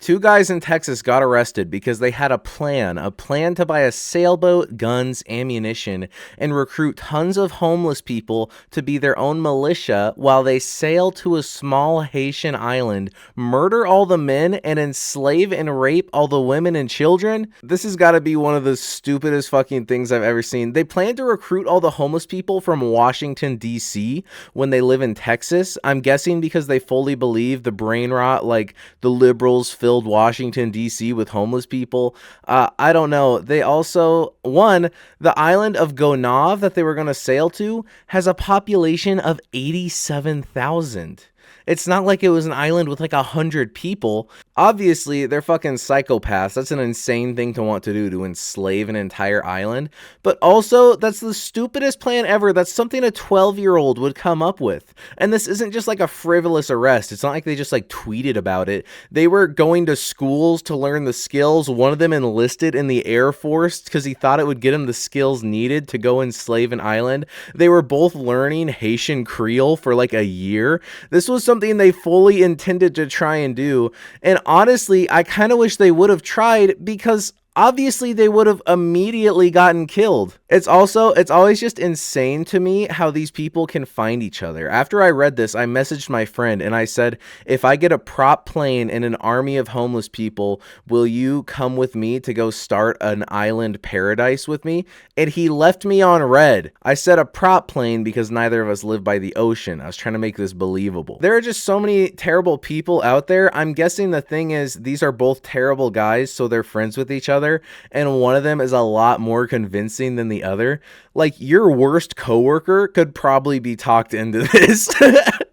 Two guys in Texas got arrested because they had a plan to buy a sailboat, guns, ammunition, and recruit tons of homeless people to be their own militia while they sail to a small Haitian island, murder all the men, and enslave and rape all the women and children. This has got to be one of the stupidest fucking things I've ever seen. They plan to recruit all the homeless people from Washington, D.C. when they live in Texas. I'm guessing because they fully believe the brain rot, like the liberals filled Washington, D.C. with homeless people. I don't know. They also, the island of Gonave that they were going to sail to has a population of 87,000. It's not like it was an island with like 100 people. Obviously, they're fucking psychopaths. That's an insane thing to want to do, to enslave an entire island. But also, that's the stupidest plan ever. That's something a 12-year-old would come up with. And this isn't just like a frivolous arrest. It's not like they just like tweeted about it. They were going to schools to learn the skills. One of them enlisted in the Air Force because he thought it would get him the skills needed to go enslave an island. They were both learning Haitian Creole for like a year. This was something they fully intended to try and do. And honestly, I kind of wish they would have tried, because obviously they would have immediately gotten killed. It's always just insane to me how these people can find each other. After I read this, I messaged my friend and I said, if I get a prop plane and an army of homeless people, will you come with me to go start an island paradise with me? And he left me on red. I said a prop plane because neither of us live by the ocean. I was trying to make this believable. There are just so many terrible people out there. I'm guessing the thing is, these are both terrible guys, so they're friends with each other, and one of them is a lot more convincing than the other. Like, your worst coworker could probably be talked into this.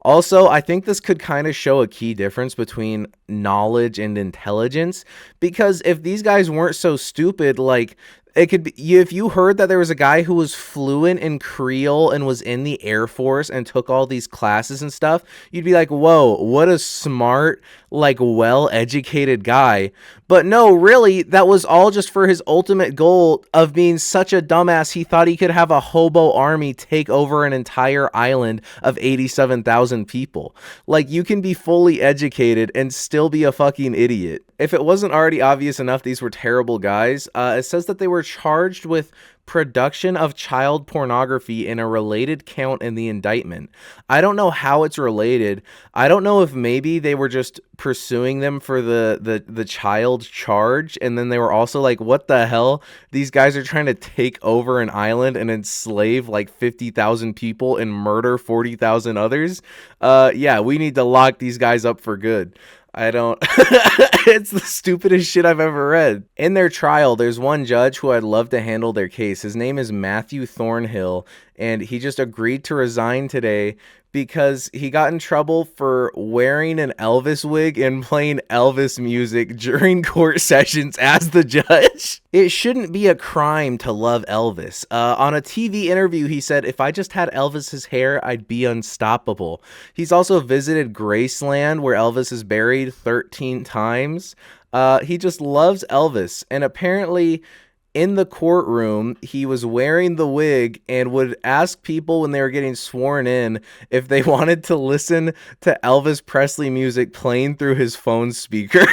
Also, I think this could kind of show a key difference between knowledge and intelligence, because if these guys weren't so stupid, like, it could be, if you heard that there was a guy who was fluent in Creole and was in the Air Force and took all these classes and stuff, you'd be like, whoa, what a smart, like, well-educated guy. But no, really, that was all just for his ultimate goal of being such a dumbass. He thought he could have a hobo army take over an entire island of 87,000 people. Like, you can be fully educated and still be a fucking idiot. If it wasn't already obvious enough these were terrible guys, it says that they were charged with production of child pornography in a related count in the indictment. I don't know how it's related. I don't know if maybe they were just pursuing them for the child charge, and then they were also like, what the hell? These guys are trying to take over an island and enslave like 50,000 people and murder 40,000 others. Yeah, we need to lock these guys up for good. I don't, it's the stupidest shit I've ever read. In their trial, there's one judge who I'd love to handle their case. His name is Matthew Thornhill, and he just agreed to resign today because he got in trouble for wearing an Elvis wig and playing Elvis music during court sessions as the judge. It shouldn't be a crime to love Elvis. On a TV interview, he said, if I just had Elvis's hair, I'd be unstoppable. He's also visited Graceland, where Elvis is buried, 13 times. He just loves Elvis, and apparently in the courtroom, he was wearing the wig and would ask people when they were getting sworn in if they wanted to listen to Elvis Presley music playing through his phone speaker.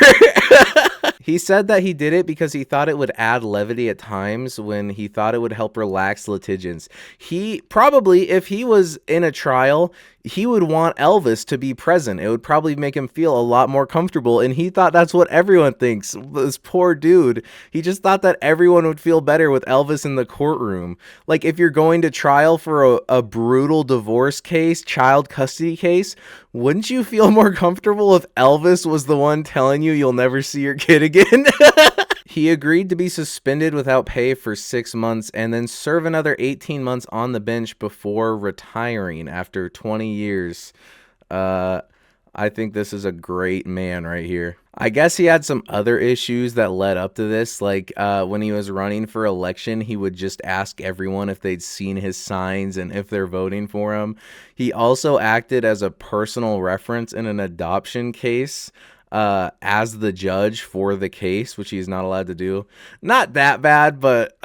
He said that he did it because he thought it would add levity at times when he thought it would help relax litigants. He probably, if he was in a trial, he would want Elvis to be present. It would probably make him feel a lot more comfortable, and he thought that's what everyone thinks. This poor dude, he just thought that everyone would feel better with Elvis in the courtroom. Like, if you're going to trial for a brutal divorce case, child custody case, wouldn't you feel more comfortable if Elvis was the one telling you you'll never see your kid again? He agreed to be suspended without pay for 6 months and then serve another 18 months on the bench before retiring after 20 years. I think this is a great man right here. I guess he had some other issues that led up to this. Like, when he was running for election, he would just ask everyone if they'd seen his signs and if they're voting for him. He also acted as a personal reference in an adoption case, as the judge for the case, which he's not allowed to do. Not that bad, but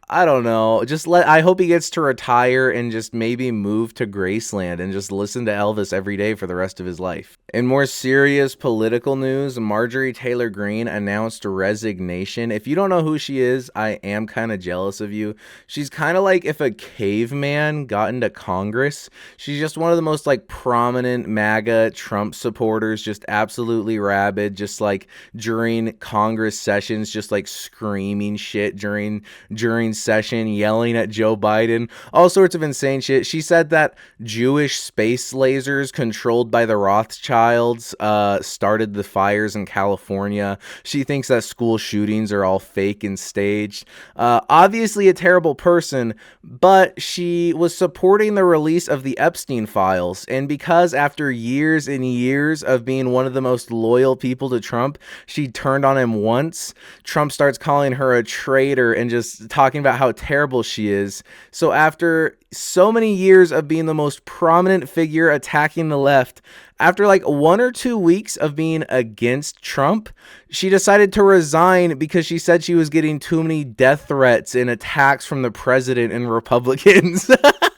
I don't know. I hope he gets to retire and just maybe move to Graceland and just listen to Elvis every day for the rest of his life. In more serious political news, Marjorie Taylor Greene announced resignation. If you don't know who she is, I am kind of jealous of you. She's kind of like if a caveman got into Congress. She's just one of the most like prominent MAGA Trump supporters, just absolutely rabid, just like during Congress sessions, just like screaming shit during session, yelling at Joe Biden, all sorts of insane shit. She said that Jewish space lasers controlled by the Rothschilds started the fires in California. She thinks that school shootings are all fake and staged. Obviously a terrible person, but she was supporting the release of the Epstein files. And because after years and years of being one of the most loyal people to Trump, she turned on him once, Trump starts calling her a traitor and just talking about how terrible she is. So after so many years of being the most prominent figure attacking the left, after like 1 or 2 weeks of being against Trump, she decided to resign because she said she was getting too many death threats and attacks from the president and Republicans.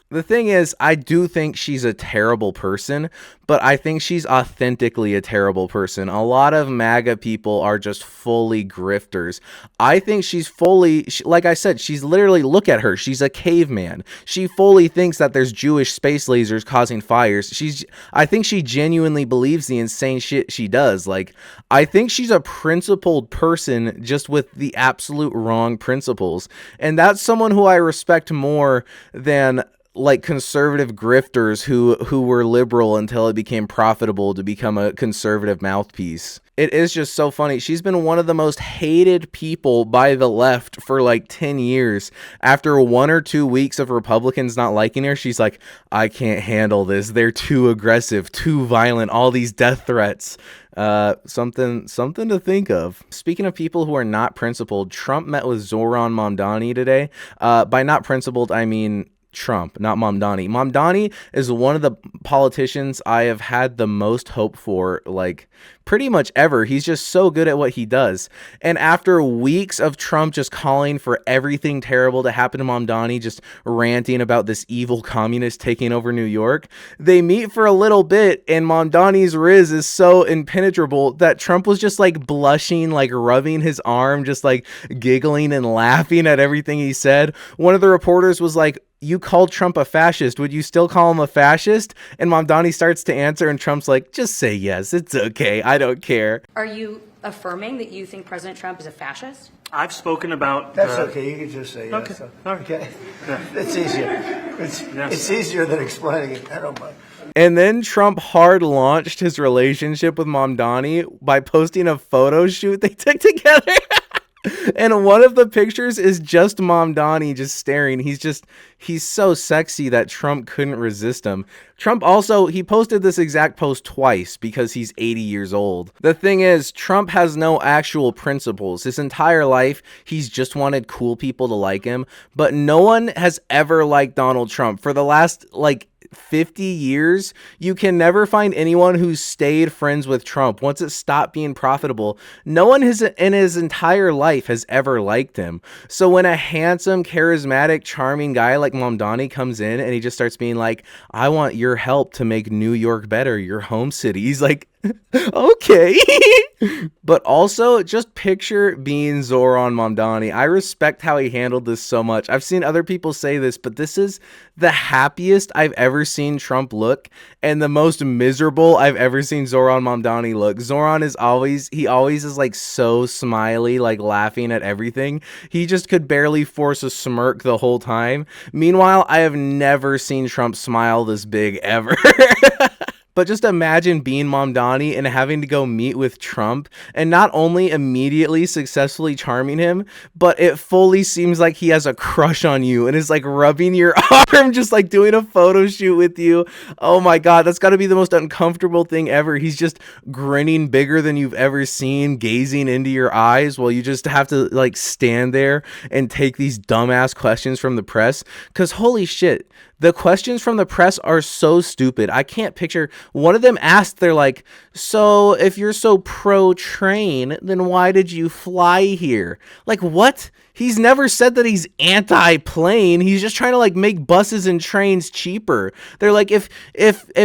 The thing is, I do think she's a terrible person, but I think she's authentically a terrible person. A lot of MAGA people are just fully grifters. I think she's fully, like I said, she's literally, look at her. She's a caveman. She fully thinks that there's Jewish space lasers causing fires. I think she genuinely believes the insane shit she does. Like, I think she's a principled person just with the absolute wrong principles. And that's someone who I respect more than like conservative grifters who were liberal until it became profitable to become a conservative mouthpiece. It is just so funny. She's been one of the most hated people by the left for like 10 years. After 1 or 2 weeks of Republicans not liking her, she's like, I can't handle this. They're too aggressive, too violent, all these death threats. Something to think of. Speaking of people who are not principled, Trump met with Zoran Mamdani today. By not principled, I mean Trump, not Mamdani. Mamdani is one of the politicians I have had the most hope for, like, pretty much ever. He's just so good at what he does. And after weeks of Trump just calling for everything terrible to happen to Mamdani, just ranting about this evil communist taking over New York, they meet for a little bit, and Mamdani's riz is so impenetrable that Trump was just like blushing, like rubbing his arm, just like giggling and laughing at everything he said. One of the reporters was like, you called Trump a fascist. Would you still call him a fascist? And Mamdani starts to answer, and Trump's like, just say yes. It's okay. I don't care. Are you affirming that you think President Trump is a fascist? I've spoken about... That's okay. You can just say yes. Okay. Okay. Yeah. It's easier. It's easier than explaining it. I don't mind. And then Trump hard launched his relationship with Mamdani by posting a photo shoot they took together. And one of the pictures is just Mamdani just staring. He's so sexy that Trump couldn't resist him. Trump also, he posted this exact post twice because he's 80 years old. The thing is, Trump has no actual principles. His entire life, he's just wanted cool people to like him. But no one has ever liked Donald Trump. For the last, 50 years, you can never find anyone who's stayed friends with Trump once it stopped being profitable. No one in his entire life has ever liked him. So when a handsome, charismatic, charming guy like Mamdani comes in and he just starts being like, I want your help to make New York better, your home city. He's like, okay. But also, just picture being Zoran Mamdani. I respect how he handled this so much. I've seen other people say this, but this is the happiest I've ever seen Trump look and the most miserable I've ever seen Zoran Mamdani look. Zoran is always is like so smiley, like laughing at everything. He just could barely force a smirk the whole time. Meanwhile, I have never seen Trump smile this big ever. But just imagine being Mamdani and having to go meet with Trump and not only immediately successfully charming him, but it fully seems like he has a crush on you and is like rubbing your arm, just like doing a photo shoot with you. Oh my God, that's got to be the most uncomfortable thing ever. He's just grinning bigger than you've ever seen, gazing into your eyes while you just have to like stand there and take these dumbass questions from the press. Because holy shit, the questions from the press are so stupid. I can't picture One of them asked, they're like, so if you're so pro-train, then why did you fly here? Like, what? He's never said that he's anti-plane. He's just trying to like make buses and trains cheaper. They're like, if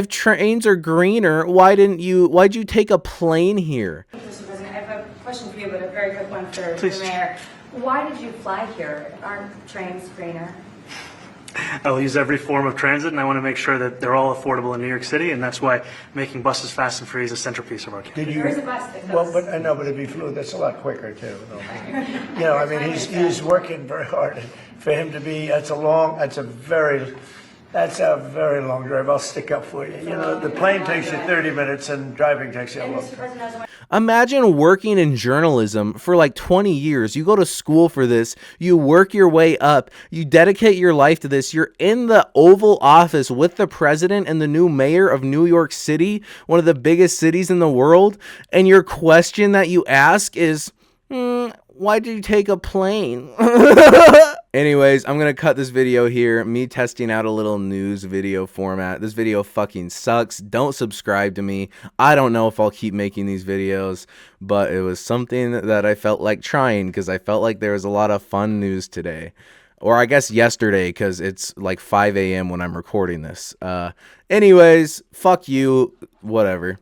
trains are greener, why'd you take a plane here? Mr. President, I have a question for you, but a very quick one for the mayor. Why did you fly here? Aren't trains greener? I'll use every form of transit, and I want to make sure that they're all affordable in New York City, and that's why making buses fast and free is a centerpiece of our campaign. There is a bus that goes. Well, but I know, but it'd be fluid. That's a lot quicker too. You know, I mean, he's working very hard. And for him to be, that's a very long drive. I'll stick up for you. You know, the plane takes you 30 minutes, and driving takes you a long time. Imagine working in journalism for like 20 years. You go to school for this. You work your way up. You dedicate your life to this. You're in the Oval Office with the president and the new mayor of New York City, one of the biggest cities in the world. And your question that you ask is, why did you take a plane? Anyways, I'm going to cut this video here. Me testing out a little news video format. This video fucking sucks. Don't subscribe to me. I don't know if I'll keep making these videos, but it was something that I felt like trying because I felt like there was a lot of fun news today. Or I guess yesterday because it's like 5 a.m. when I'm recording this. Anyways, fuck you. Whatever.